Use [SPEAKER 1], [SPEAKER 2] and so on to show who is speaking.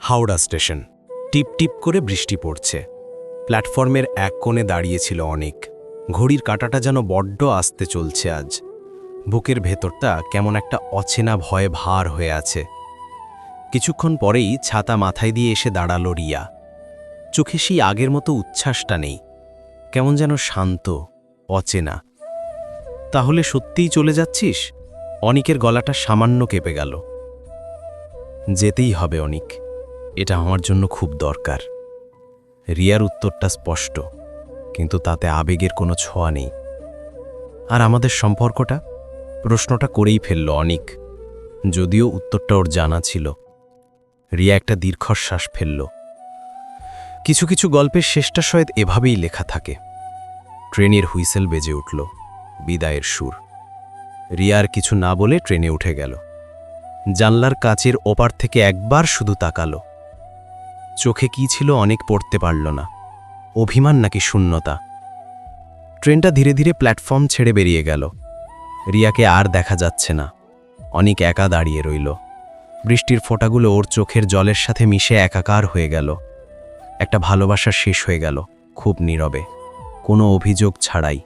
[SPEAKER 1] Howrah station. টিপ টিপ করে বৃষ্টি পড়ছে। প্ল্যাটফর্মের এক কোণে দাঁড়িয়েছিল অনেক। ঘড়ির কাঁটাটা যেন বড্ড আস্তে চলছে আজ। বুকের ভেতরটা কেমন একটা অচেনা ভয়ে ভার হয়ে আছে। কিছুক্ষণ পরেই ছাতা মাথায় দিয়ে এসে দাঁড়ালো রিয়া। চোখে সেই আগের মতো উচ্ছ্বাসটা নেই, কেমন যেন শান্ত, অচেনা। তাহলে সত্যিই চলে যাচ্ছিস? অনিকের গলাটা সামান্য কেঁপে গেল। যেতেই হবে অনিক, এটা আমার জন্য খুব দরকার। রিয়ার উত্তরটা স্পষ্ট, কিন্তু তাতে আবেগের কোনো ছোঁয়া নেই। আর আমাদের সম্পর্কটা? প্রশ্নটা করেই ফেলল অনিক, যদিও উত্তরটা ওর জানা ছিল। রিয়া একটা দীর্ঘশ্বাস ফেলল। কিছু কিছু গল্পের শেষটা শয়েদ এভাবেই লেখা থাকে। ট্রেনের হুইসেল বেজে উঠল, বিদায়ের সুর। রিয়া আর কিছু না বলে ট্রেনে উঠে গেল। জানলার কাচের ওপার থেকে একবার শুধু তাকালো। চোখে কি ছিল অনেক পড়তে পারল না। অভিমান নাকি শূন্যতা? ট্রেনটা ধীরে ধীরে প্ল্যাটফর্ম ছেড়ে বেরিয়ে গেল। রিয়াকে আর দেখা যাচ্ছে না। অনেক একা দাঁড়িয়ে রইল। বৃষ্টির ফোঁটাগুলো ওর চোখের জলের সাথে মিশে একাকার হয়ে গেল। একটা ভালোবাসা শেষ হয়ে গেল, খুব নীরবে, কোনো অভিযোগ ছাড়াই।